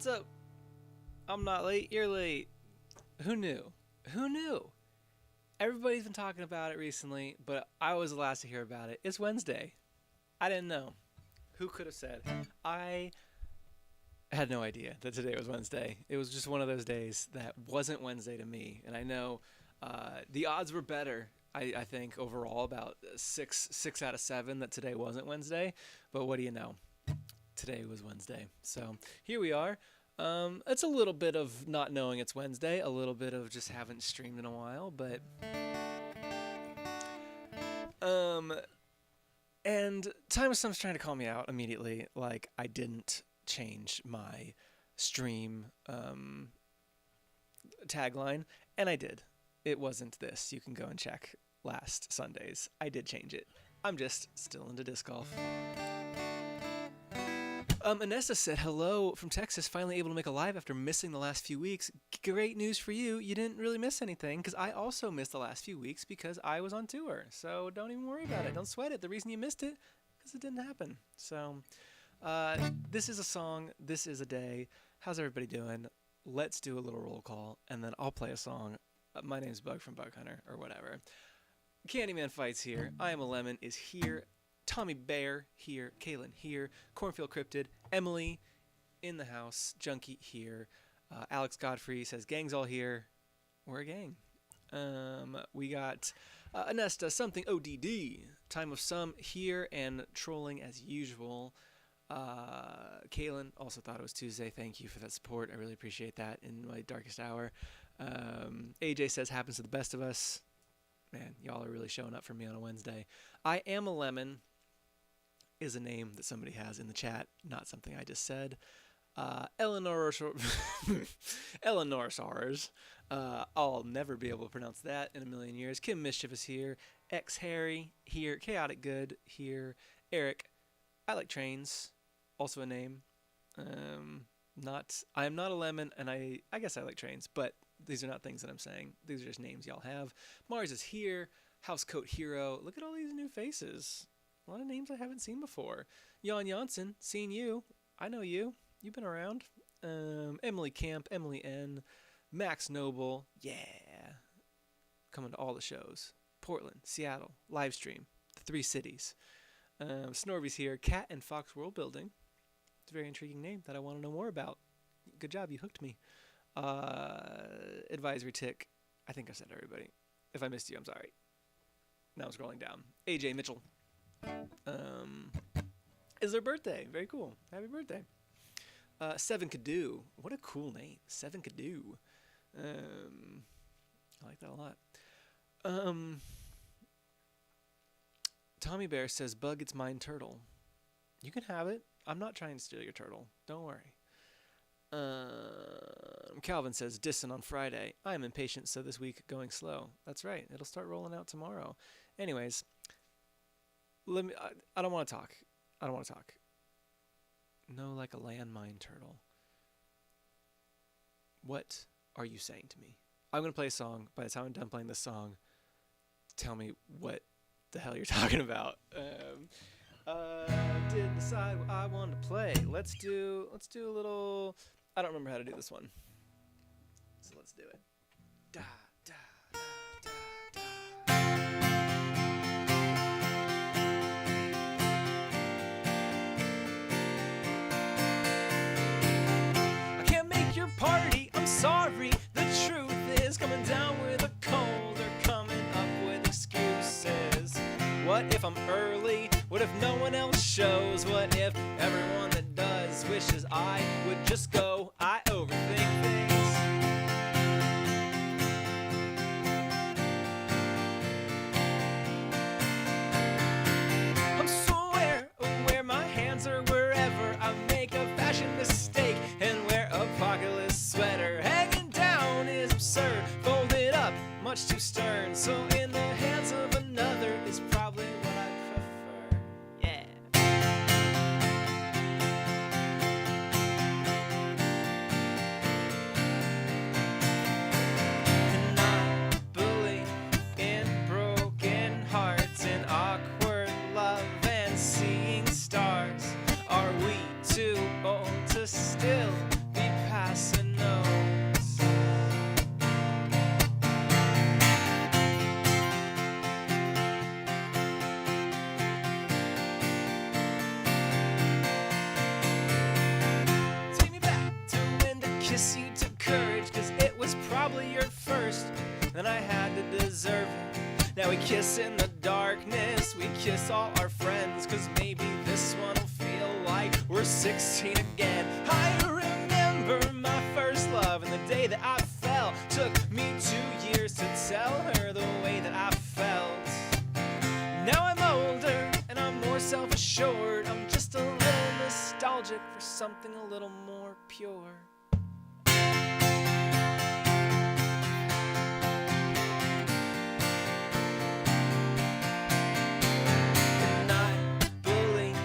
What's up? I'm not late, you're late. Who knew? Who knew? Everybody's been talking about it recently, but I was the last to hear about it. It's Wednesday. I didn't know. Who could have said? I had no idea that today was Wednesday. It was just one of those days that wasn't Wednesday to me. And I know the odds were better, I think, overall, about six out of 7 that today wasn't Wednesday. But what do you know? Today was Wednesday. So here we are. It's a little bit of not knowing it's Wednesday, a little bit of just haven't streamed in a while, but and Time of Some's trying to call me out immediately, like I didn't change my stream tagline, and I did. It wasn't this. You can go and check last Sundays. I did change it. I'm just still into disc golf. Anessa said, hello from Texas, finally able to make a live after missing the last few weeks. Great news for you. You didn't really miss anything, because I also missed the last few weeks because I was on tour. So don't even worry about it. Don't sweat it. The reason you missed it, because it didn't happen. So this is a song. This is a day. How's everybody doing? Let's do a little roll call, and then I'll play a song. My name's Bug from Bug Hunter, or whatever. Candyman Fights here. I Am a Lemon is here. Tommy Bear here, Kaylin here, Cornfield Cryptid, Emily in the house, Junkie here, Alex Godfrey says gang's all here. We're a gang. We got Anesta, something ODD, Time of Some here and trolling as usual. Kaylin also thought it was Tuesday. Thank you for that support. I really appreciate that in my darkest hour. AJ says happens to the best of us. Man, y'all are really showing up for me on a Wednesday. I Am a Lemon is a name that somebody has in the chat, not something I just said. Eleanor Sars. I'll never be able to pronounce that in a million years. Kim Mischief is here. X Harry here. Chaotic Good here. Eric. I like trains. Also a name. I'm not a lemon, and I guess I like trains, but these are not things that I'm saying. These are just names y'all have. Mars is here. Housecoat Hero. Look at all these new faces. A lot of names I haven't seen before. Jan Janssen, seeing you. I know you. You've been around. Emily Camp, Emily N. Max Noble. Yeah. Coming to all the shows. Portland, Seattle, Livestream. The 3 cities. Snorby's here. Cat and Fox World Building. It's a very intriguing name that I want to know more about. Good job. You hooked me. Advisory Tick. I think I said everybody. If I missed you, I'm sorry. Now I'm scrolling down. AJ Mitchell. Is their birthday. Very cool. Happy birthday. Seven Cadu. What a cool name. Seven Cadu. I like that a lot. Tommy Bear says, Bug, it's mine turtle. You can have it. I'm not trying to steal your turtle. Don't worry. Calvin says, Dissin on Friday. I am impatient, so this week going slow. That's right. It'll start rolling out tomorrow. Anyways, I don't want to talk. I don't want to talk. No, like a landmine turtle. What are you saying to me? I'm going to play a song. By the time I'm done playing this song, tell me what the hell you're talking about. Didn't decide what I wanted to play. Let's do a little... I don't remember how to do this one. So let's do it. Da, da, da, da, da. I can't make your party, I'm sorry. The truth is coming down with a cold or coming up with excuses. What if I'm early? What if no one else shows? What if everyone that does wishes I would just go? I overthink things. I'm so aware of where my hands are wherever I make a fashion mistake and wear a pocketless sweater. Hanging down is absurd, folded up, much too stern. So in the hands of another is probably what I prefer. Yeah. kiss in the darkness, we kiss all our friends, 'cause maybe this one will feel like we're 16 again. I remember my first love and the day that I fell. Took me 2 years to tell her the way that I felt. Now I'm older and I'm more self-assured. I'm just a little nostalgic for something a little more pure. And I believe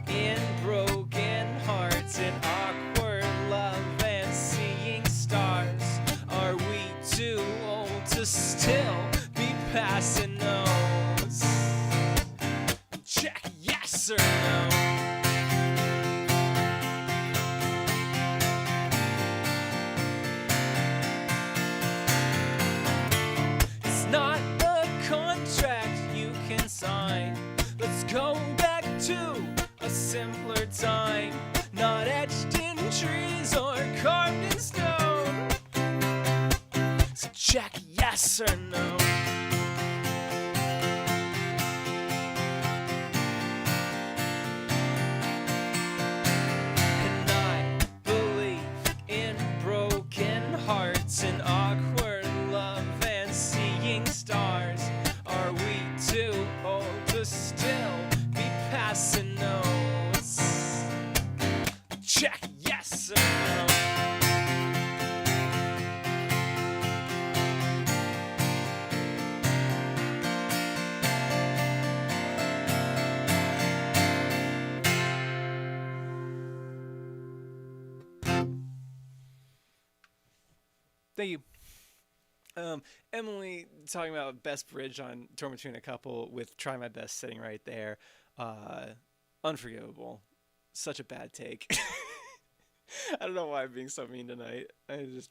in broken hearts and awkward love and seeing stars. Are we too old to still be passing notes? Check yes or no. It's not a contract you can sign. Let's go back to a simpler time, not etched in trees or carved in stone. So check yes or no. And I believe in broken hearts and awkward love and seeing stars. Are we too old to still be passing notes? Check yes or no. Thank you. Emily talking about best bridge on Torn Between a Couple with Try My Best sitting right there. Unforgivable. Such a bad take. I don't know why I'm being so mean tonight.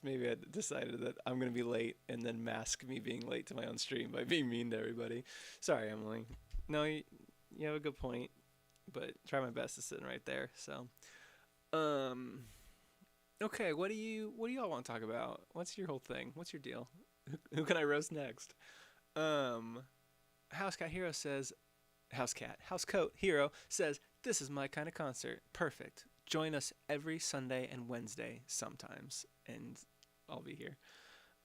Maybe I decided that I'm going to be late and then mask me being late to my own stream by being mean to everybody. Sorry, Emily. No, you have a good point, but Try My Best is sitting right there. So, okay, what do y'all want to talk about? What's your whole thing? What's your deal? Who can I roast next? Housecat Hero says, Housecoat Hero says, this is my kind of concert. Perfect. Join us every Sunday and Wednesday sometimes, and I'll be here.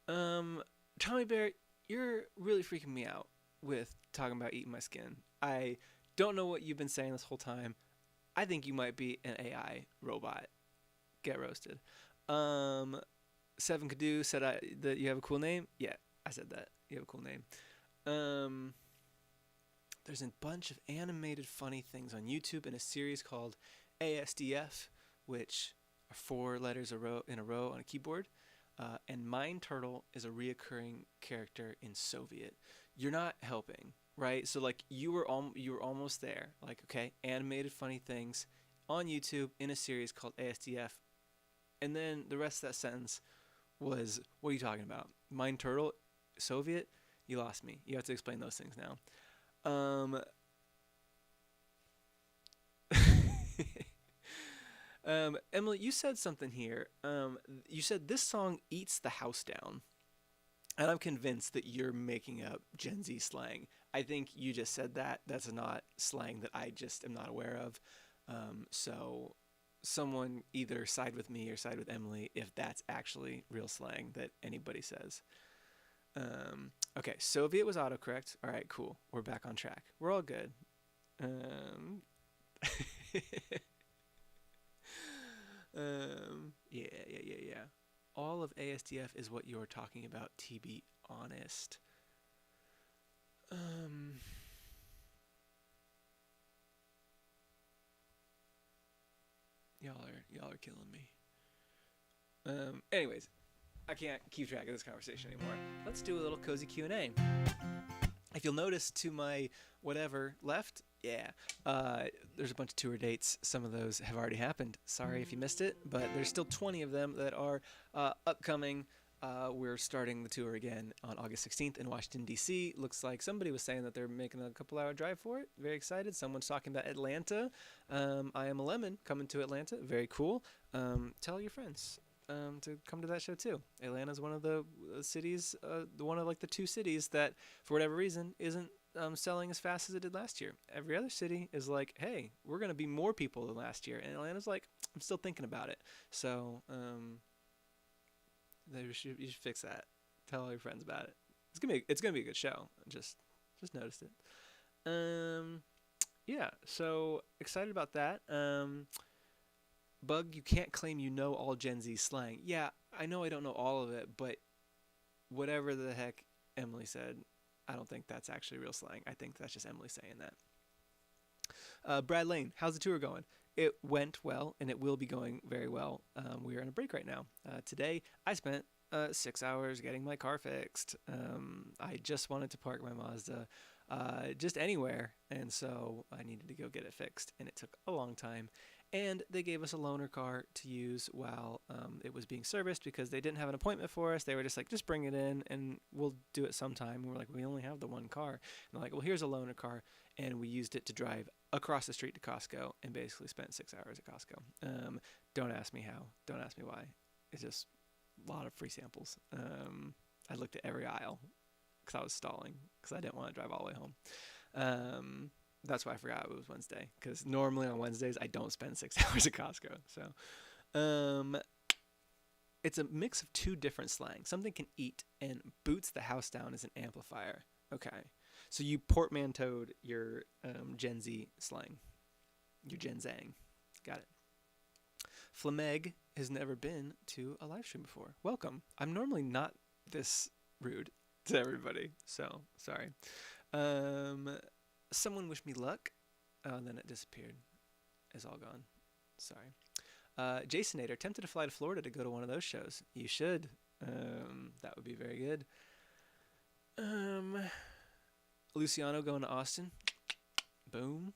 Tommy Bear, you're really freaking me out with talking about eating my skin. I don't know what you've been saying this whole time. I think you might be an AI robot. Get roasted. Seven Kadu said that you have a cool name. Yeah, I said that. You have a cool name. There's a bunch of animated funny things on YouTube in a series called ASDF, which are 4 letters in a row on a keyboard. And Mind Turtle is a reoccurring character in Soviet. You're not helping, right? So like you were almost there. Like, okay, animated funny things on YouTube in a series called ASDF. And then the rest of that sentence was, what are you talking about? Mind Turtle, Soviet? You lost me. You have to explain those things now. Emily, you said something here. You said this song eats the house down. And I'm convinced that you're making up Gen Z slang. I think you just said that. That's not slang that I just am not aware of. So someone either side with me or side with Emily if that's actually real slang that anybody says. Okay, Soviet was autocorrect. All right, cool. We're back on track. We're all good. Yeah. All of ASDF is what you're talking about, to be honest. Y'all are killing me. Anyways, I can't keep track of this conversation anymore. Let's do a little cozy Q&A. If you'll notice to my whatever left, there's a bunch of tour dates. Some of those have already happened. Sorry if you missed it, but there's still 20 of them that are upcoming. We're starting the tour again on August 16th in Washington, D.C. Looks like somebody was saying that they're making a couple-hour drive for it. Very excited. Someone's talking about Atlanta. I Am a Lemon coming to Atlanta. Very cool. Tell your friends to come to that show too. Atlanta's one of the cities, one of like the 2 cities that, for whatever reason, isn't selling as fast as it did last year. Every other city is like, hey, we're going to be more people than last year. And Atlanta's like, I'm still thinking about it. So you should fix that. Tell all your friends about it. It's gonna be a good show. Just noticed it. Yeah. So excited about that. Bug, you can't claim you know all Gen Z slang. Yeah, I know I don't know all of it, but whatever the heck Emily said, I don't think that's actually real slang. I think that's just Emily saying that. Brad Lane, how's the tour going? It went well, and it will be going very well. We are on a break right now. Today, I spent 6 hours getting my car fixed. I just wanted to park my Mazda just anywhere, and so I needed to go get it fixed, and it took a long time. And they gave us a loaner car to use while it was being serviced because they didn't have an appointment for us. They were just like, just bring it in and we'll do it sometime. And we're like, we only have the one car. And they're like, well, here's a loaner car. And we used it to drive across the street to Costco and basically spent 6 hours at Costco. Don't ask me how. Don't ask me why. It's just a lot of free samples. I looked at every aisle because I was stalling because I didn't want to drive all the way home. That's why I forgot it was Wednesday, because normally on Wednesdays I don't spend 6 hours at Costco. So, it's a mix of two different slang. Something can eat and boots the house down as an amplifier. Okay, so you portmanteaued your Gen Z slang, your Gen Zang. Got it. Flameg has never been to a live stream before. Welcome. I'm normally not this rude to everybody, so sorry. Someone wish me luck. Oh, and then it disappeared. It's all gone. Sorry. Jasonator, tempted to fly to Florida to go to one of those shows. You should. That would be very good. Luciano going to Austin. Boom.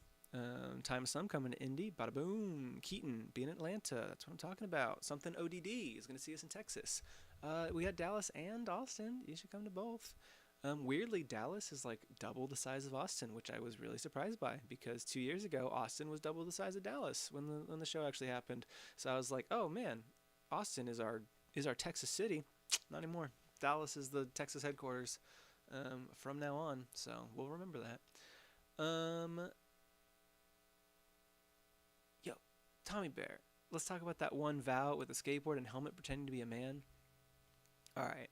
Time of Sun coming to Indy. Bada boom. Keaton being in Atlanta. That's what I'm talking about. Something ODD is going to see us in Texas. We got Dallas and Austin. You should come to both. Weirdly, Dallas is like double the size of Austin, which I was really surprised by because 2 years ago, Austin was double the size of Dallas when the show actually happened. So I was like, oh man, Austin is our Texas city. Not anymore. Dallas is the Texas headquarters from now on. So we'll remember that. Yo, Tommy Bear, let's talk about that one vow with a skateboard and helmet pretending to be a man. All right.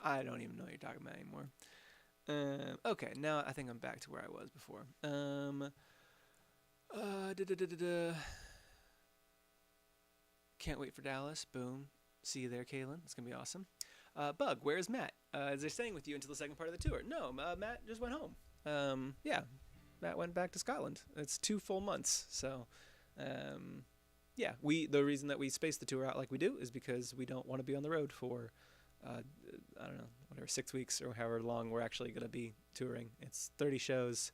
I don't even know what you're talking about anymore. Okay, now I think I'm back to where I was before. Can't wait for Dallas. Boom. See you there, Kaylin. It's going to be awesome. Bug, where's Matt? Is they staying with you until the second part of the tour? No, Matt just went home. Yeah, Matt went back to Scotland. It's 2 full months. So, yeah, the reason that we space the tour out like we do is because we don't want to be on the road for I don't know, whatever, 6 weeks or however long we're actually going to be touring. It's 30 shows.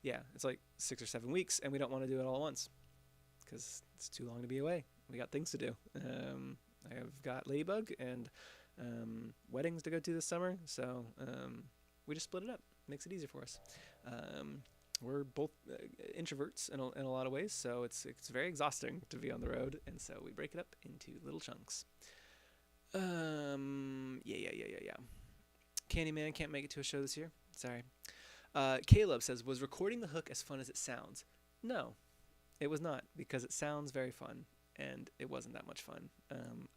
Yeah, it's like 6 or 7 weeks, and we don't want to do it all at once because it's too long to be away. We got things to do. I have got Ladybug and weddings to go to this summer, so we just split it up. Makes it easier for us. We're both introverts in a lot of ways, so it's very exhausting to be on the road, and so we break it up into little chunks. Yeah. Candyman can't make it to a show this year. Sorry. Caleb says, was recording the hook as fun as it sounds? No, it was not, because it sounds very fun, and it wasn't that much fun.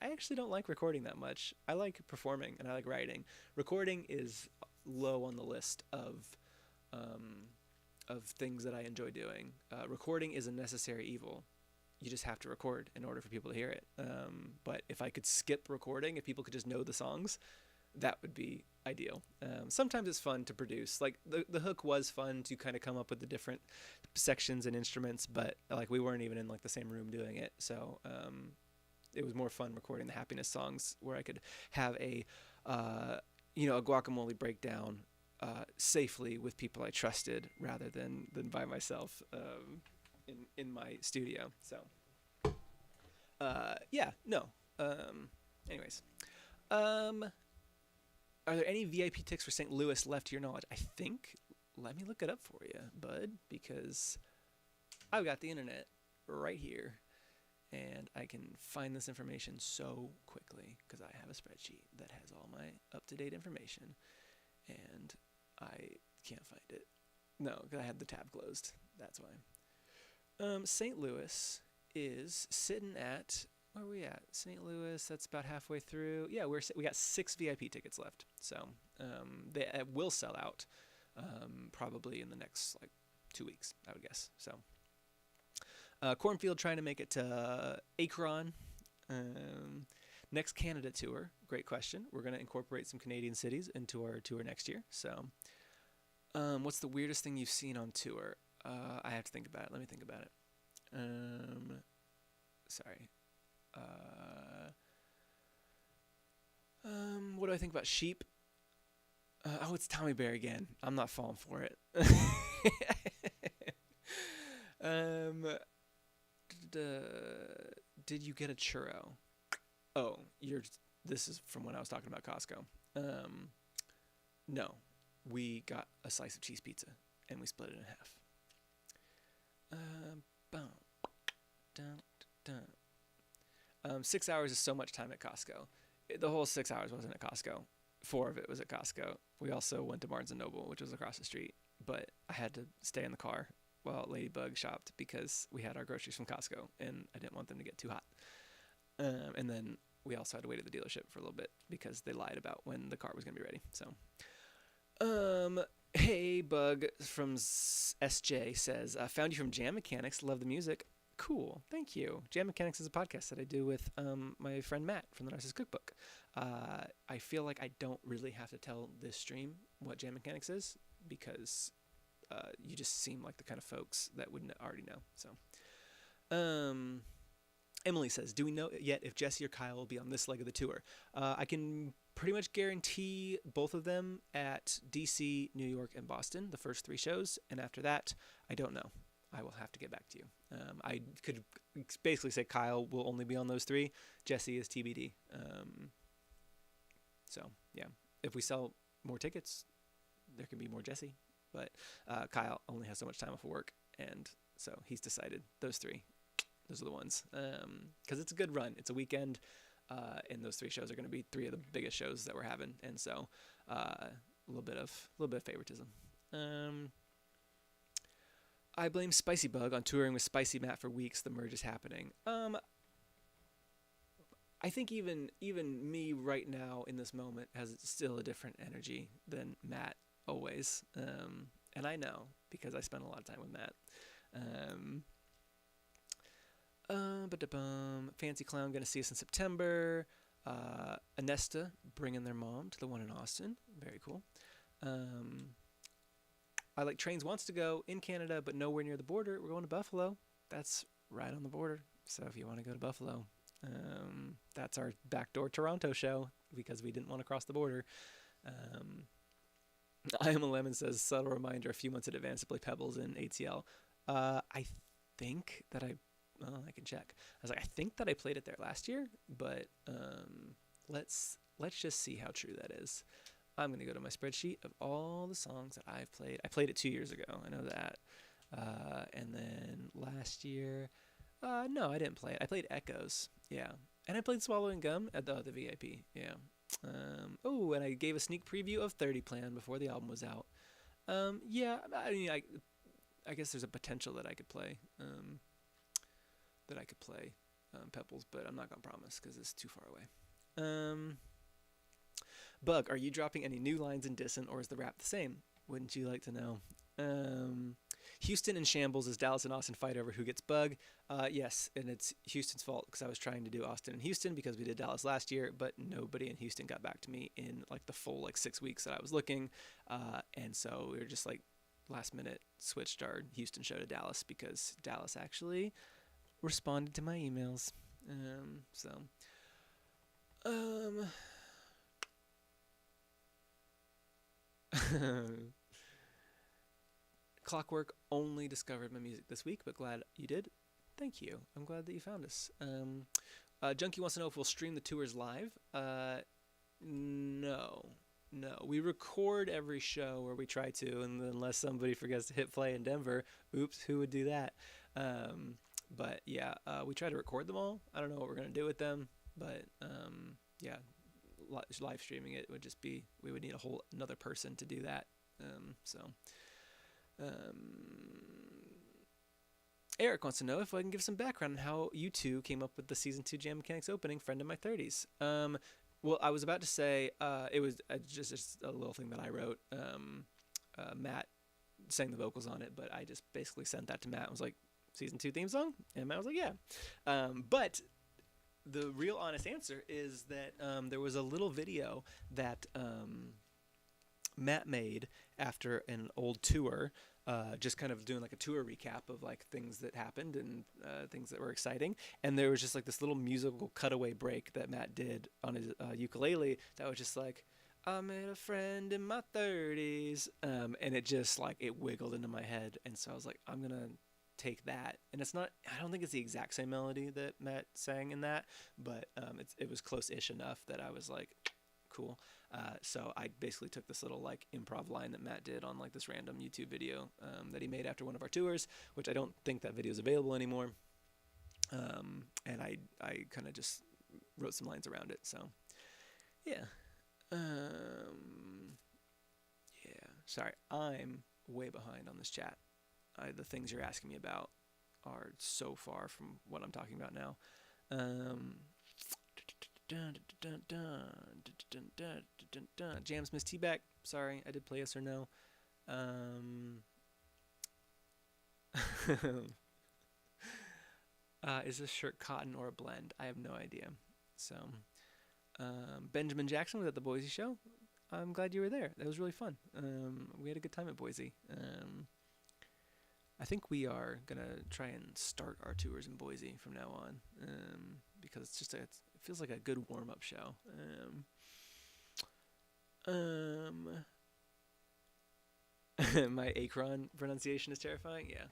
I actually don't like recording that much. I like performing, and I like writing. Recording is low on the list of things that I enjoy doing. Recording is a necessary evil. You just have to record in order for people to hear it. But if I could skip recording, if people could just know the songs, that would be ideal. Sometimes it's fun to produce. Like the hook was fun to kind of come up with the different sections and instruments, but like we weren't even in like the same room doing it. So it was more fun recording the happiness songs where I could have a guacamole breakdown safely with people I trusted rather than by myself. In my studio. So anyways, are there any VIP ticks for St. Louis left to your knowledge? I think, let me look it up for you, bud, because I've got the internet right here and I can find this information so quickly because I have a spreadsheet that has all my up-to-date information, and I Can't find it. No, 'cause I had the tab closed. That's why. St. Louis is sitting at, where are we at? St. Louis, that's about halfway through. Yeah, we got 6 VIP tickets left. So they will sell out probably in the next like 2 weeks, I would guess. So Cornfield trying to make it to Akron. Next Canada tour, great question. We're going to incorporate some Canadian cities into our tour next year. So what's the weirdest thing you've seen on tour? I have to think about it. Let me think about it. Sorry. What do I think about sheep? Oh, it's Tommy Bear again. I'm not falling for it. Did you get a churro? Oh, this is from when I was talking about Costco. No, we got a slice of cheese pizza and we split it in half. Boom. Dun, dun. 6 hours is so much time at Costco. The whole 6 hours wasn't at Costco. 4 of it was at Costco. We also went to Barnes & Noble, which was across the street. But I had to stay in the car while Ladybug shopped because we had our groceries from Costco, and I didn't want them to get too hot. And then we also had to wait at the dealership for a little bit because they lied about when the car was going to be ready. So, hey, Bug from SJ says, I found you from Jam Mechanics. Love the music. Cool. Thank you. Jam Mechanics is a podcast that I do with my friend Matt from the Narcissist Cookbook. I feel like I don't really have to tell this stream what Jam Mechanics is because you just seem like the kind of folks that would already know. So, Emily says, do we know yet if Jesse or Kyle will be on this leg of the tour? I can pretty much guarantee both of them at DC, New York, and Boston, the first 3 shows. And after that, I don't know. I will have to get back to you. I could basically say Kyle will only be on those 3. Jesse is TBD. So, yeah. If we sell more tickets, there can be more Jesse. But Kyle only has so much time off of work. And so he's decided those 3. Those are the ones. Because it's a good run. It's a weekend. And those 3 shows are going to be 3 of the biggest shows that we're having. And so a little bit of favoritism. I blame Spicy Bug on touring with Spicy Matt for weeks. The merge is happening. I think even me right now in this moment has still a different energy than Matt always. And I know because I spend a lot of time with Matt. Fancy Clown going to see us in September. Anesta bringing their mom to the one in Austin. Very cool. I Like Trains wants to go in Canada, but nowhere near the border. We're going to Buffalo. That's right on the border. So if you want to go to Buffalo, that's our backdoor Toronto show because we didn't want to cross the border. I Am a Lemon says, subtle reminder a few months in advance to play Pebbles in ATL. I think that I can check. I think that I played it there last year, but let's just see how true that is. I'm going to go to my spreadsheet of all the songs that I've played. I played it 2 years ago. I know that. And then last year, no, I didn't play it. I played Echoes. Yeah. And I played Swallowing Gum at the VIP. Yeah. And I gave a sneak preview of 30 Plan before the album was out. Yeah, I mean, I guess there's a potential that I could play. Pebbles, but I'm not going to promise because it's too far away. Bug, are you dropping any new lines in Distant, or is the rap the same? Wouldn't you like to know? Houston in shambles as Dallas and Austin fight over who gets Bug. Yes, and it's Houston's fault because I was trying to do Austin and Houston because we did Dallas last year, but nobody in Houston got back to me in like the full 6 weeks that I was looking. And so we were just last minute switched our Houston show to Dallas because Dallas actually responded to my emails. Clockwork only discovered my music this week, but glad you did. Thank you. I'm glad that you found us. Junkie wants to know if we'll stream the tours live. No. We record every show, or we try to, and unless somebody forgets to hit play in Denver, oops, who would do that? But yeah, we try to record them all. I don't know what we're going to do with them, but yeah, live streaming it would just be, we would need another person to do that. So um, Eric wants to know if I can give some background on how you two came up with the season 2 Jam Mechanics opening "Friend in My 30s." Well, I was about to say it was just a little thing that I wrote. Matt sang the vocals on it, but I just basically sent that to Matt. I was like, "Season 2 theme song," and Matt was like, "Yeah." But the real honest answer is that there was a little video that Matt made after an old tour, just kind of doing like a tour recap of like things that happened and things that were exciting. And there was just like this little musical cutaway break that Matt did on his ukulele that was just like, "I made a friend in my 30s," and it just like it wiggled into my head. And so I was like, I'm gonna take that. And it's not, I don't think it's the exact same melody that Matt sang in that, but it was close-ish enough that I was like, cool. So I basically took this little like improv line that Matt did on like this random YouTube video that he made after one of our tours, which I don't think that video is available anymore. And I kind of just wrote some lines around it. So yeah. Yeah. Sorry, I'm way behind on this chat. The things you're asking me about are so far from what I'm talking about now. Jams Miss T-Back. Sorry, I did play yes or no. Is this shirt cotton or a blend? I have no idea. So, Benjamin Jackson was at the Boise show. I'm glad you were there. That was really fun. We had a good time at Boise. I think we are gonna try and start our tours in Boise from now on, because it's just it feels like a good warm-up show. My Akron pronunciation is terrifying. Yeah.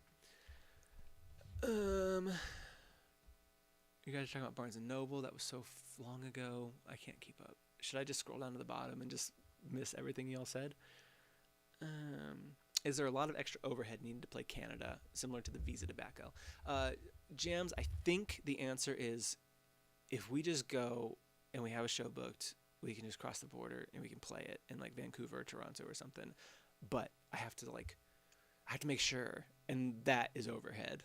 You guys are talking about Barnes and Noble. That was so long ago. I can't keep up. Should I just scroll down to the bottom and just miss everything y'all said? Is there a lot of extra overhead needed to play Canada, similar to the Visa tobacco? Jams, I think the answer is if we just go and we have a show booked, we can just cross the border and we can play it in like Vancouver or Toronto or something. But I have to make sure, and that is overhead.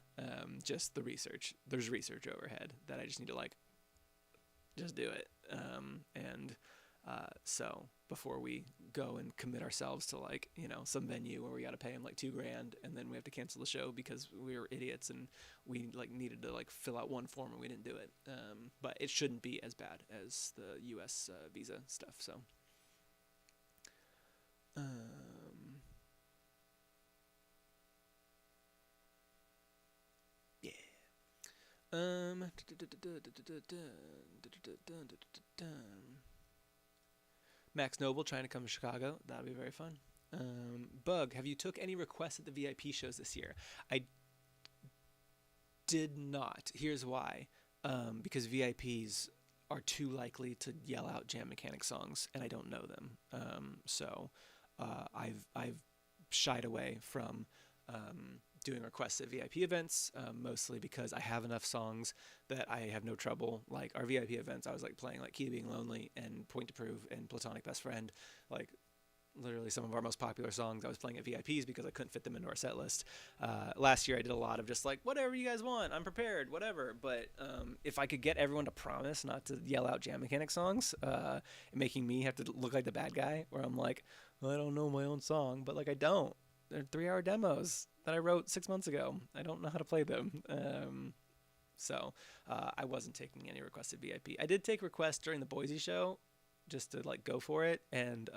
Just the research. There's research overhead that I just need to like just do it. So before we go and commit ourselves to like, some venue where we got to pay them like $2,000 and then we have to cancel the show because we were idiots and we like needed to like fill out one form and we didn't do it. But it shouldn't be as bad as the US visa stuff. So, yeah. Max Noble trying to come to Chicago. That'll be very fun. Bug, have you took any requests at the VIP shows this year? I did not. Here's why. Because VIPs are too likely to yell out Jam Mechanic songs, and I don't know them. So I've shied away from doing requests at VIP events, mostly because I have enough songs that I have no trouble. Like our VIP events, I was like playing like Key to Being Lonely and Point to Prove and Platonic Best Friend, like literally some of our most popular songs I was playing at VIPs because I couldn't fit them into our set list. Last year I did a lot of just like, whatever you guys want, I'm prepared, whatever. But if I could get everyone to promise not to yell out Jam Mechanic songs, making me have to look like the bad guy, where I'm like, well, I don't know my own song, but like I don't. They're 3-hour demos that I wrote 6 months ago. I don't know how to play them. So I wasn't taking any requested VIP. I did take requests during the Boise show just to like go for it. And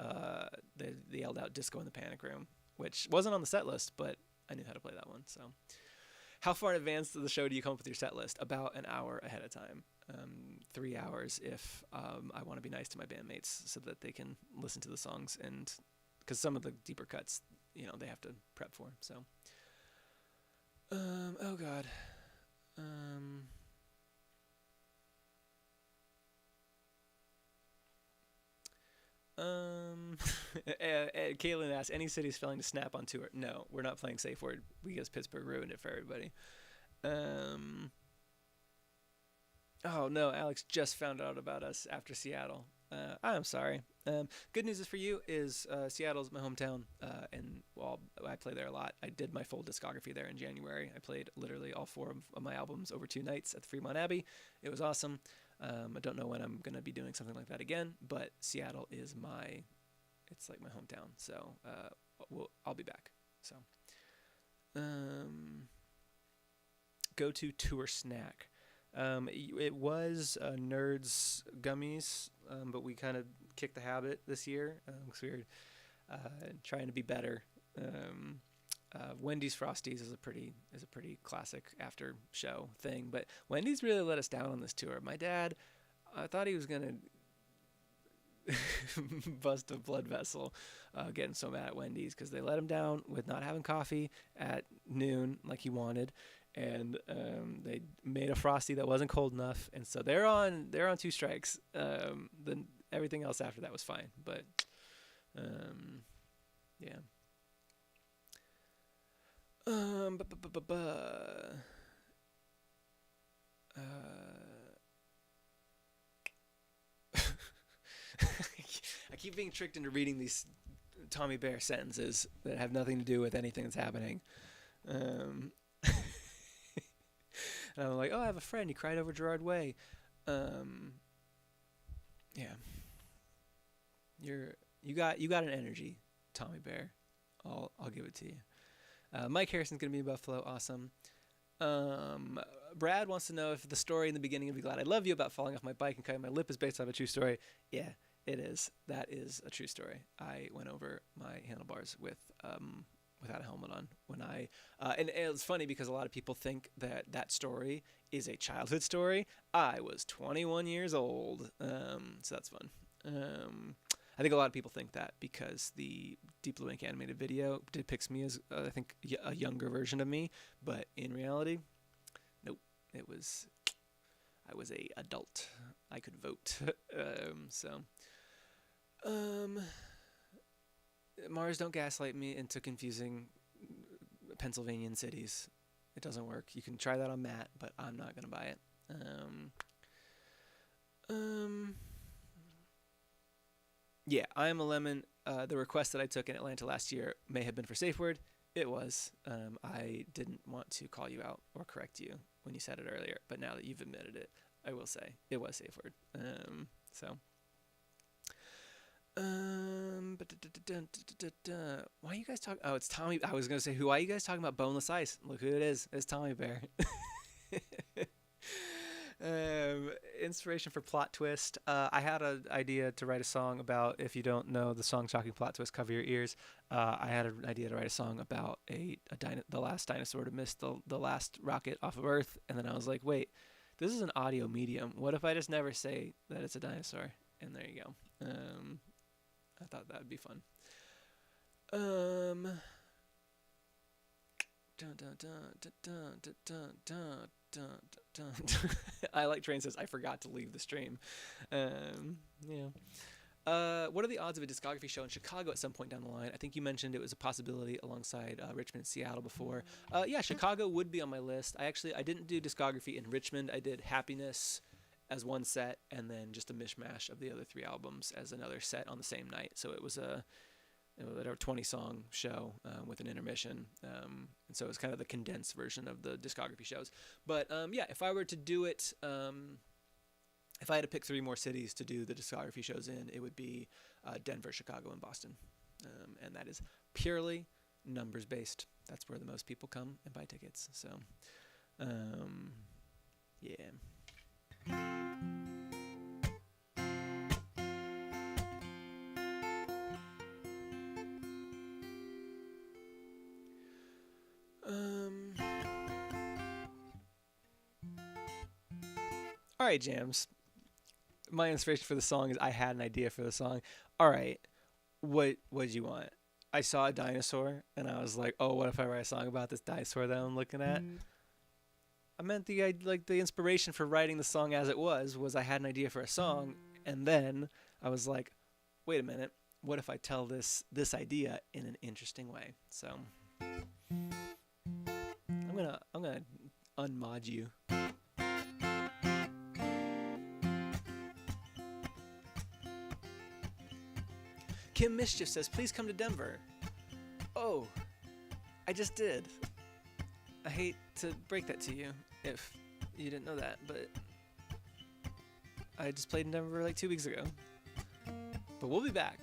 they yelled out Disco in the Panic Room, which wasn't on the set list, but I knew how to play that one. So how far in advance of the show do you come up with your set list? About an hour ahead of time. 3 hours if I want to be nice to my bandmates so that they can listen to the songs, and because some of the deeper cuts, they have to prep for. So, oh God. Caitlin asked, any cities failing to snap on tour? No, we're not playing Safe Word because Pittsburgh ruined it for everybody. Oh no, Alex just found out about us after Seattle. I'm sorry. Good news is for you is Seattle's my hometown, and while I play there a lot, I did my full discography there in January. I played literally all four of my albums over 2 nights at the Fremont Abbey. It was awesome. I don't know when I'm gonna be doing something like that again, but Seattle is it's like my hometown, so I'll be back. So, go to tour snack. It was Nerds gummies, but we kind of kicked the habit this year because we were trying to be better. Wendy's Frosties is a pretty classic after show thing, but Wendy's really let us down on this tour. My dad, I thought he was gonna bust a blood vessel, getting so mad at Wendy's because they let him down with not having coffee at noon like he wanted, and they made a Frosty that wasn't cold enough, and so they're on 2 strikes. Then everything else after that was fine, but yeah. I keep being tricked into reading these Tommy Bear sentences that have nothing to do with anything that's happening. And I'm like, oh, I have a friend. He cried over Gerard Way. Yeah. You got an energy, Tommy Bear. I'll give it to you. Mike Harrison's gonna be in Buffalo. Awesome. Brad wants to know if the story in the beginning of Be Glad I Love You about falling off my bike and cutting my lip is based off a true story. Yeah, it is. That is a true story. I went over my handlebars without a helmet on when and it's funny because a lot of people think that story is a childhood story. I was 21 years old, so that's fun. I think a lot of people think that because the Deep Blue Ink animated video depicts me as, I think, a younger version of me. But in reality, nope. I was a adult. I could vote. Mars, don't gaslight me into confusing Pennsylvanian cities. It doesn't work. You can try that on Matt, but I'm not going to buy it. Yeah, I Am a Lemon. The request that I took in Atlanta last year may have been for safe word. It was. I didn't want to call you out or correct you when you said it earlier, but now that you've admitted it, I will say it was safe word. Why are you guys talking? Oh, it's Tommy. I was gonna say why are you guys talking about Boneless Ice? Look who it is. It's Tommy Bear. Inspiration for plot twist. I had an idea to write a song about, if you don't know the song Shocking Plot Twist, cover your ears. I had an idea to write a song about the last dinosaur to miss the last rocket off of Earth, and then I was like, wait, this is an audio medium. What if I just never say that it's a dinosaur? And there you go. I thought that would be fun. I like Train says I forgot to leave the stream. Yeah. What are the odds of a discography show in Chicago at some point down the line? I think you mentioned it was a possibility alongside Richmond and Seattle before. Yeah, Chicago would be on my list. I didn't do discography in Richmond. I did Happiness as one set and then just a mishmash of the other 3 albums as another set on the same night. So it was a 20-song show with an intermission, and so it was kind of the condensed version of the discography shows. But yeah, if I were to do it, if I had to pick 3 more cities to do the discography shows in, it would be Denver, Chicago, and Boston, and that is purely numbers based. That's where the most people come and buy tickets. So, yeah. All right, Jams. My inspiration for the song is I had an idea for the song. All right, what'd you want? I saw a dinosaur, and I was like, oh, what if I write a song about this dinosaur that I'm looking at? I meant the inspiration for writing the song as it was I had an idea for a song, and then I was like, wait a minute, what if I tell this idea in an interesting way? So I'm gonna unmod you. Kim Mischief says, please come to Denver. Oh, I just did. I hate to break that to you if you didn't know that, but I just played in Denver like 2 weeks ago. But we'll be back.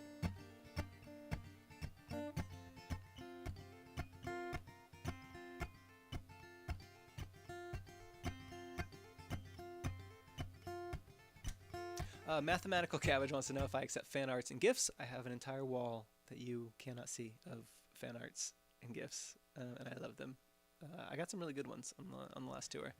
Mathematical Cabbage wants to know if I accept fan arts and GIFs. I have an entire wall that you cannot see of fan arts and GIFs, and I love them. I got some really good ones on the last tour.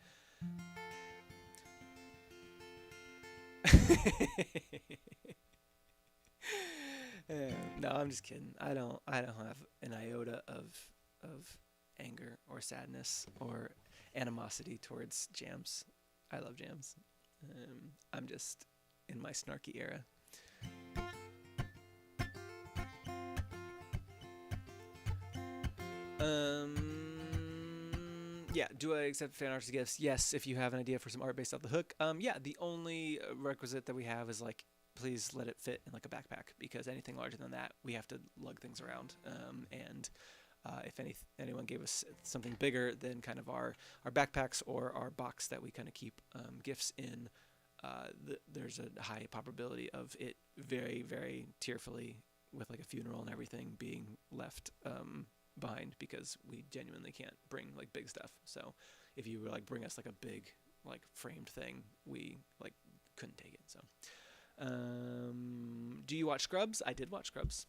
No, I'm just kidding. I don't have an iota of anger or sadness or animosity towards jams. I love jams. I'm just in my snarky era. Yeah, do I accept fan arts and gifts? Yes, if you have an idea for some art based off the hook. Yeah, the only requisite that we have is like, please let it fit in like a backpack, because anything larger than that, we have to lug things around. And if anyone gave us something bigger than kind of our backpacks or our box that we kind of keep gifts in, there's a high probability of it very, very tearfully, with like a funeral and everything, being left behind, because we genuinely can't bring like big stuff. So if you were like bring us like a big like framed thing, we like couldn't take it. So do you watch Scrubs? I did watch Scrubs.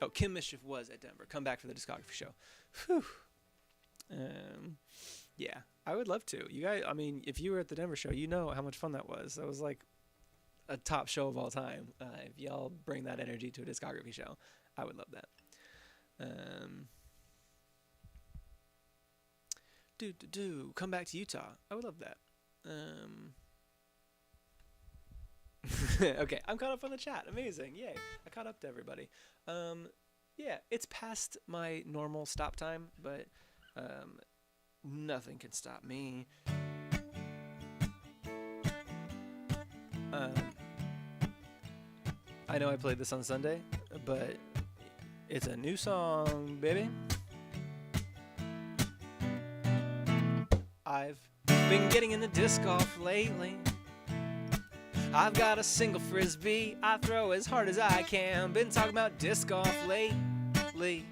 Oh, Kim Mischief was at Denver. Come back for the discography show. Whew. Yeah, I would love to. You guys, I mean, if you were at the Denver show, you know how much fun that was. That was like a top show of all time. If y'all bring that energy to a discography show, I would love that. Come back to Utah. I would love that. Okay, I'm caught up on the chat. Amazing. Yay. I caught up to everybody. Yeah, it's past my normal stop time, but nothing can stop me. I know I played this on Sunday, but it's a new song, baby. I've been getting into disc golf lately. I've got a single frisbee I throw as hard as I can. Been talking about disc golf lately.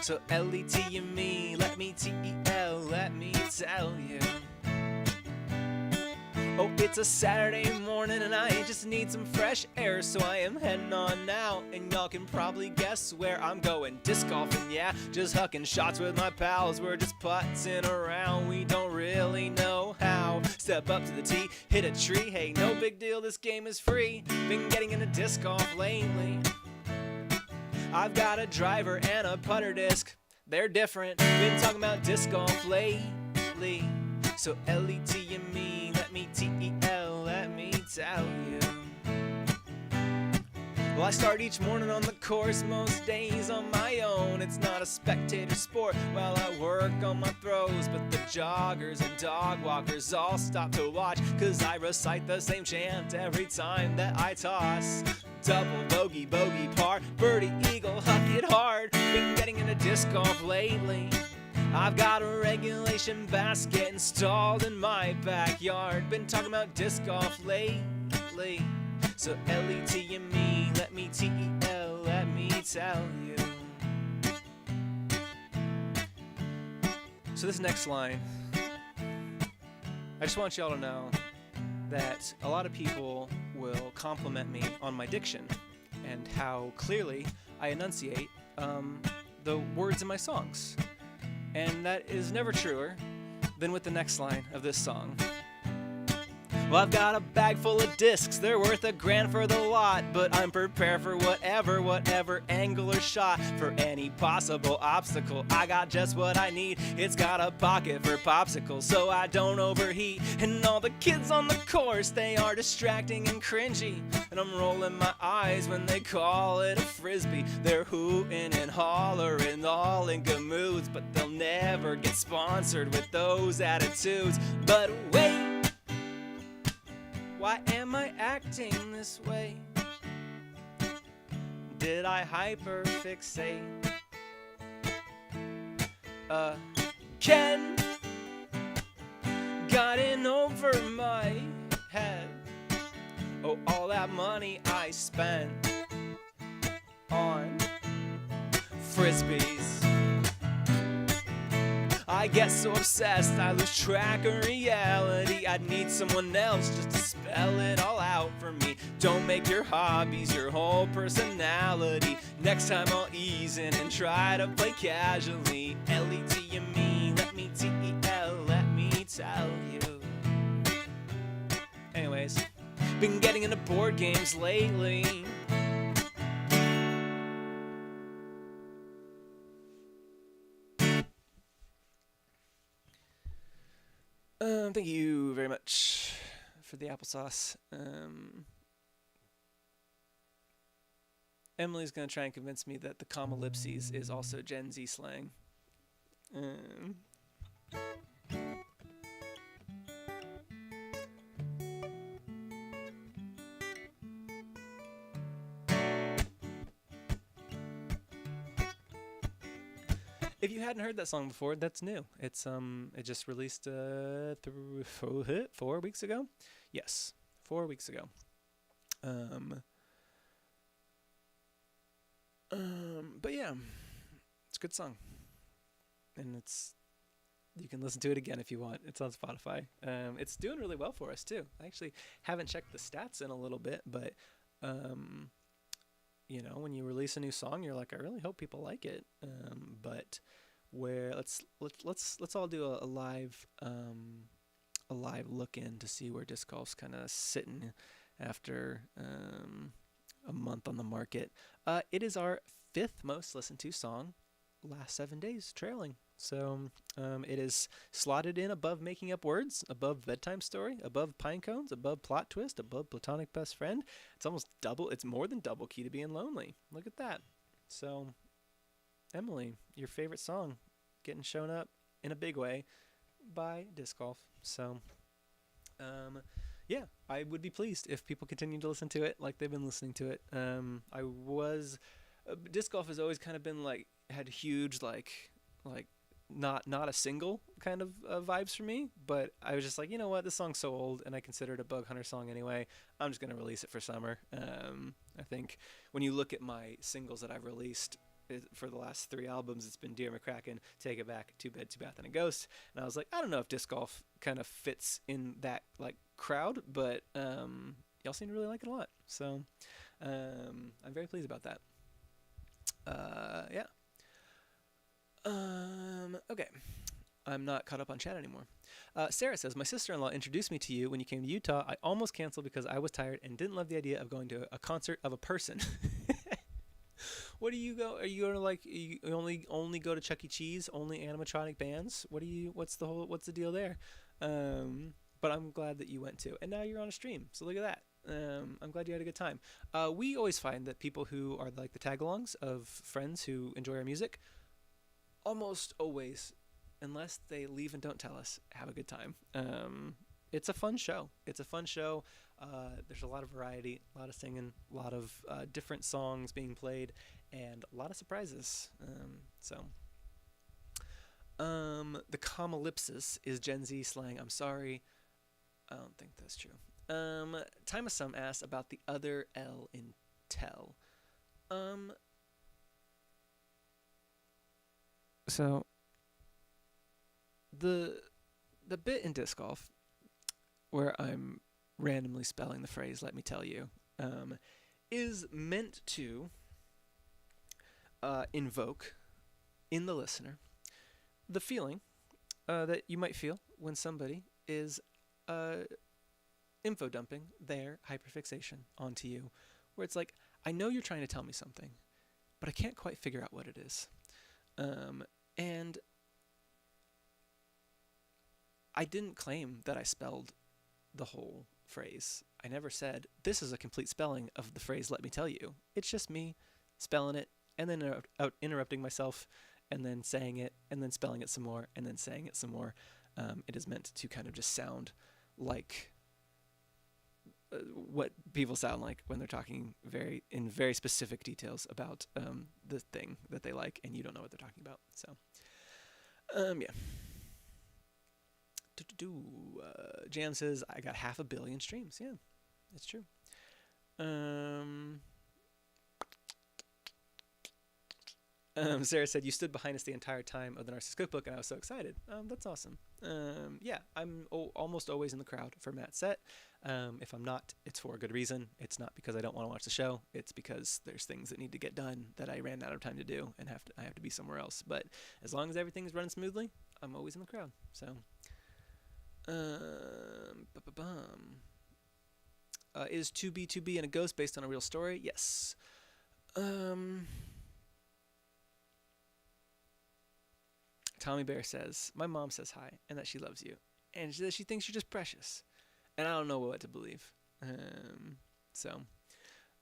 So L-E-T-M-E, let me T-E-L, let me tell you. Oh, it's a Saturday morning and I just need some fresh air, so I am heading on now, and y'all can probably guess where I'm going. Disc golfing, yeah, just hucking shots with my pals. We're just putzing around, we don't really know how. Step up to the tee, hit a tree, hey, no big deal, this game is free. Been getting into disc golf lately. I've got a driver and a putter disc, they're different. Been talking about disc golf lately. So L-E-T-M-E, let me T-E-L, let me tell you. Well, I start each morning on the course, most days on my own. It's not a spectator sport while I work on my throws, but the joggers and dog walkers all stop to watch, cause I recite the same chant every time that I toss. Double, bogey, bogey, par, birdie, eagle, huck it hard. Been getting into disc golf lately. I've got a regulation basket installed in my backyard. Been talking about disc golf lately. So L-E-T-M-E, let me T-E-L, let me tell you. So this next line, I just want y'all to know that a lot of people will compliment me on my diction and how clearly I enunciate the words in my songs. And that is never truer than with the next line of this song. Well, I've got a bag full of discs, they're worth $1,000 for the lot, but I'm prepared for whatever angle or shot. For any possible obstacle, I got just what I need. It's got a pocket for popsicles, so I don't overheat. And all the kids on the course, they are distracting and cringy, and I'm rolling my eyes when they call it a frisbee. They're hooting and hollering, all in good moods, but they'll never get sponsored with those attitudes. But wait, why am I acting this way? Did I hyperfixate? Ken got in over my head. Oh, all that money I spent on frisbees. I get so obsessed, I lose track of reality. I'd need someone else just to spell it all out for me. Don't make your hobbies your whole personality. Next time I'll ease in and try to play casually. L-E-T, you mean, let me T-E-L, let me tell you. Anyways, been getting into board games lately. Thank you very much for the applesauce. Emily's gonna try and convince me that the comma-lipsies is also Gen Z slang. If you hadn't heard that song before, that's new. It's it just released 4 weeks ago. Yes, 4 weeks ago. But yeah, it's a good song, and you can listen to it again if you want. It's on Spotify. It's doing really well for us too. I actually haven't checked the stats in a little bit, but you know, when you release a new song, you're like, I really hope people like it. But let's all do a live look in to see where disc golf's kind of sitting after a month on the market. It is our 5th most listened to song last 7 days, trailing. So it is slotted in above Making Up Words, above Bedtime Story, above Pine Cones, above Plot Twist, above Platonic Best Friend. It's almost double. It's more than double Key to Being Lonely. Look at that. So, Emily, your favorite song getting shown up in a big way by disc golf. So, yeah, I would be pleased if people continue to listen to it like they've been listening to it. Disc golf has always kind of been like, had huge like not a single kind of vibes for me, but I was just like, you know what, this song's so old, and I consider it a Bug Hunter song anyway. I'm just gonna release it for summer. I think when you look at my singles that I've released for the last 3 albums, it's been Dear McCracken, Take It Back, Two Bed, Two Bath, and a Ghost. And I was like, I don't know if disc golf kind of fits in that like crowd, but y'all seem to really like it a lot. So I'm very pleased about that. Yeah. Okay. I'm not caught up on chat anymore. Sarah says, my sister-in-law introduced me to you when you came to Utah. I almost canceled because I was tired and didn't love the idea of going to a concert of a person. What do you go? Are you going to like, you only go to Chuck E. Cheese, only animatronic bands? What's the deal there? But I'm glad that you went too. And now you're on a stream. So look at that. I'm glad you had a good time. We always find that people who are like the tag-alongs of friends who enjoy our music, almost always, unless they leave and don't tell us, have a good time. It's a fun show. There's a lot of variety, a lot of singing, a lot of different songs being played, and a lot of surprises. The comma-lipsis is Gen Z slang. I'm sorry. I don't think that's true. Time of Some asked about the other L in tell. So the bit in disc golf where I'm randomly spelling the phrase "let me tell you" is meant to invoke in the listener the feeling that you might feel when somebody is info dumping, their hyperfixation onto you, where it's like, I know you're trying to tell me something, but I can't quite figure out what it is. And I didn't claim that I spelled the whole phrase. I never said, this is a complete spelling of the phrase, let me tell you. It's just me spelling it and then interrupting myself and then saying it and then spelling it some more and then saying it some more. It is meant to kind of just sound like what people sound like when they're talking in very specific details about the thing that they like, and you don't know what they're talking about. So, yeah. Jam says, I got 500 million streams. Yeah, it's true. Sarah said, you stood behind us the entire time of the Narcissist Cookbook, and I was so excited. That's awesome. Yeah, I'm almost always in the crowd for Matt's set. If I'm not, it's for a good reason. It's not because I don't want to watch the show. It's because there's things that need to get done that I ran out of time to do, and I have to be somewhere else. But as long as everything's running smoothly, I'm always in the crowd. So, is 2B and a ghost based on a real story? Yes. Tommy Bear says, my mom says hi and that she loves you. And she says she thinks you're just precious. And I don't know what to believe.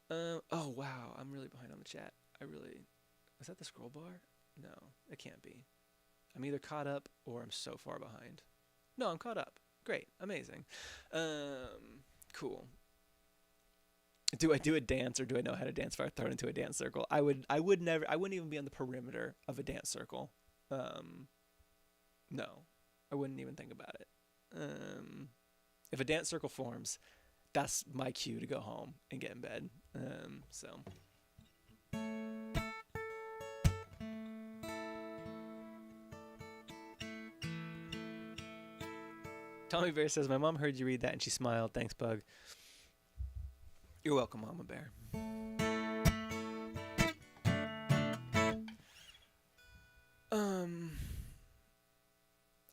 Oh, wow. I'm really behind on the chat. Is that the scroll bar? No, it can't be. I'm either caught up or I'm so far behind. No, I'm caught up. Great. Amazing. Cool. Do I do a dance or do I know how to dance if I throw it into a dance circle? I wouldn't even be on the perimeter of a dance circle. No, I wouldn't even think about it. If a dance circle forms, that's my cue to go home and get in bed. Tommy Bear says, my mom heard you read that and she smiled. Thanks, Bug. You're welcome, Mama Bear.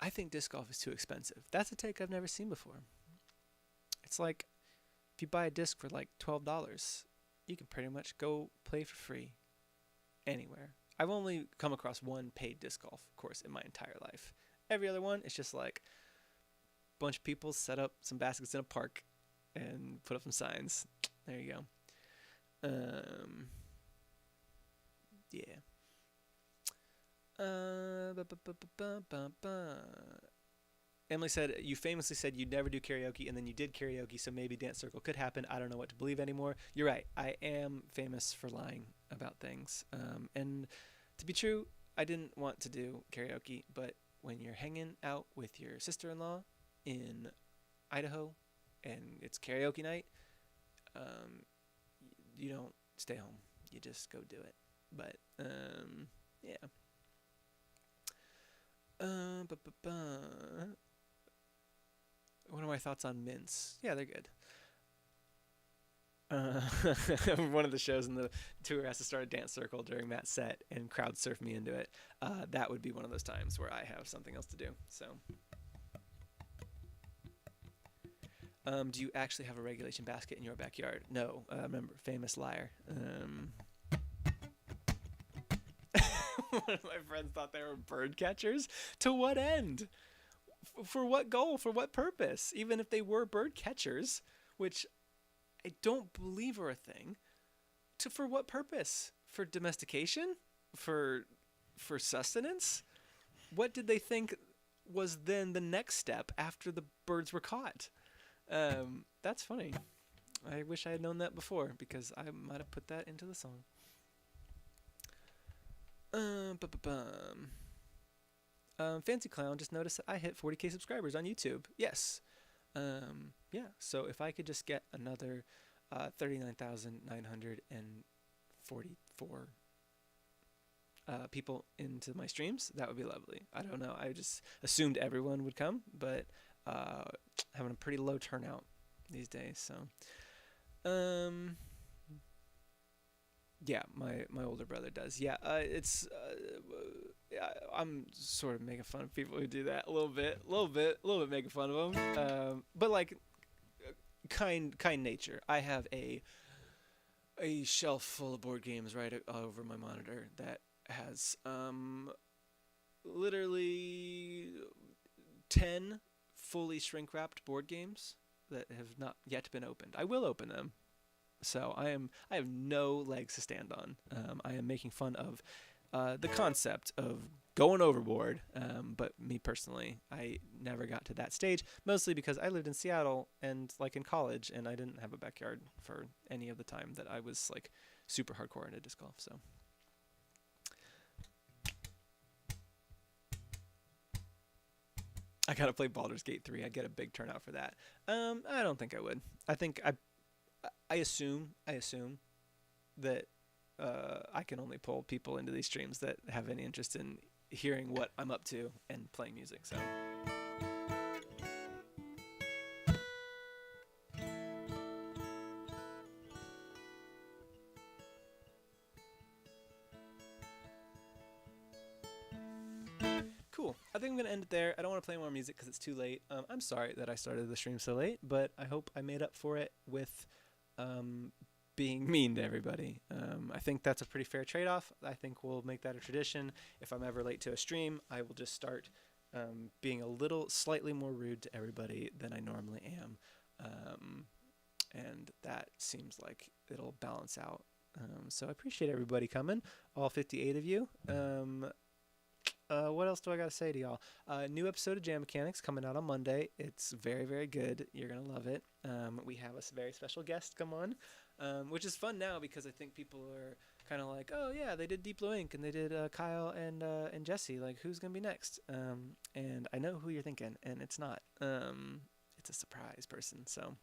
I think disc golf is too expensive. That's a take I've never seen before. It's like, if you buy a disc for like $12, you can pretty much go play for free anywhere. I've only come across one paid disc golf course in my entire life. Every other one, it's just like a bunch of people set up some baskets in a park and put up some signs. There you go. Yeah. Emily said, you famously said you'd never do karaoke, and then you did karaoke, so maybe dance circle could happen. I don't know what to believe anymore. You're right. I am famous for lying about things. And to be true, I didn't want to do karaoke, but when you're hanging out with your sister-in-law in Idaho and it's karaoke night, you don't stay home. You just go do it. But, yeah. What are my thoughts on mints? Yeah, they're good. One of the shows in the tour has to start a dance circle during Matt's set and crowd surf me into it. That would be one of those times where I have something else to do. So, do you actually have a regulation basket in your backyard? No. Remember, famous liar. One of my friends thought they were bird catchers. To what end? For what goal? For what purpose? Even if they were bird catchers, which I don't believe are a thing, for what purpose? For domestication? For sustenance? What did they think was then the next step after the birds were caught? That's funny. I wish I had known that before, because I might have put that into the song. Fancy Clown just noticed that I hit 40k subscribers on YouTube. Yes. Yeah, so if I could just get another 39,944 people into my streams, that would be lovely. I don't know. I just assumed everyone would come, but having a pretty low turnout these days. So, yeah, my older brother does. Yeah, I'm sort of making fun of people who do that a little bit making fun of them. But like, kind nature. I have a shelf full of board games right over my monitor that has literally 10 fully shrink wrapped board games that have not yet been opened. I will open them. So I have no legs to stand on. I am making fun of the concept of going overboard. But me personally, I never got to that stage, mostly because I lived in Seattle and like in college, and I didn't have a backyard for any of the time that I was like super hardcore into disc golf. So I gotta play Baldur's Gate 3. I'd get a big turnout for that. I don't think I would. I assume that I can only pull people into these streams that have any interest in hearing what I'm up to and playing music. So cool. I think I'm gonna end it there. I don't want to play more music because it's too late. I'm sorry that I started the stream so late, but I hope I made up for it with um, being mean to everybody. I think that's a pretty fair trade-off. I think we'll make that a tradition. If I'm ever late to a stream, I will just start being a little slightly more rude to everybody than I normally am. And that seems like it'll balance out. So I appreciate everybody coming, all 58 of you. What else do I got to say to y'all? New episode of Jam Mechanics coming out on Monday. It's very, very good. You're going to love it. We have a very special guest come on, which is fun now because I think people are kind of like, oh, yeah, they did Deep Blue Ink and they did Kyle and Jesse. Like, who's going to be next? And I know who you're thinking, and it's not. It's a surprise person. So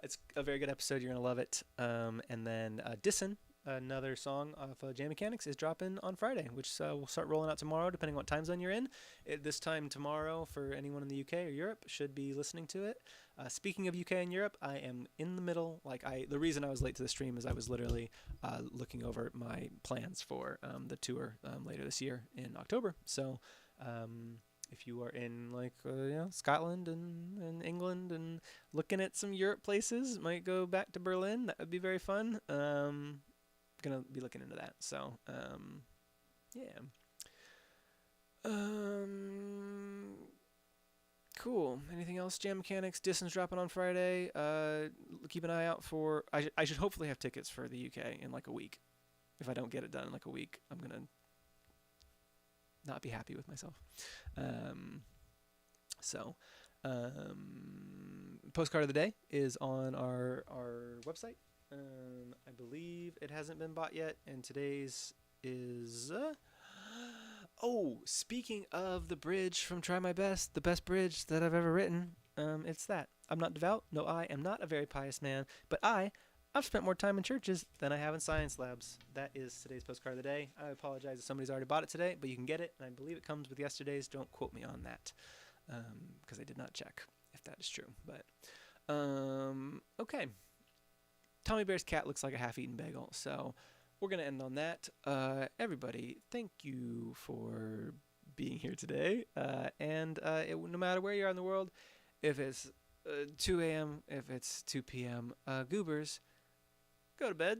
it's a very good episode. You're going to love it. And then Dissin, another song off Jam Mechanics, is dropping on Friday, which will start rolling out tomorrow, depending on what time zone you're in. This time tomorrow, for anyone in the UK or Europe, should be listening to it. Speaking of UK and Europe, I am in the middle. The reason I was late to the stream is I was literally looking over my plans for the tour later this year in October. So if you are in Scotland and England and looking at some Europe places, might go back to Berlin. That would be very fun. Gonna be looking into that. So yeah. Cool. Anything else? Jam Mechanics, Distance dropping on Friday. Keep an eye out for. I should hopefully have tickets for the UK in like a week. If I don't get it done in like a week, I'm gonna not be happy with myself. Postcard of the day is on our website. I believe it hasn't been bought yet, and today's is speaking of the bridge from Try My Best, the best bridge that I've ever written, it's that. I'm not devout. No, I am not a very pious man, but I've spent more time in churches than I have in science labs. That is today's postcard of the day. I apologize if somebody's already bought it today, but you can get it, and I believe it comes with yesterday's. Don't quote me on that, because I did not check if that is true. But okay. Tommy Bear's cat looks like a half-eaten bagel, so we're going to end on that. Everybody, thank you for being here today. No matter where you are in the world, if it's 2 a.m., if it's 2 p.m., goobers, go to bed.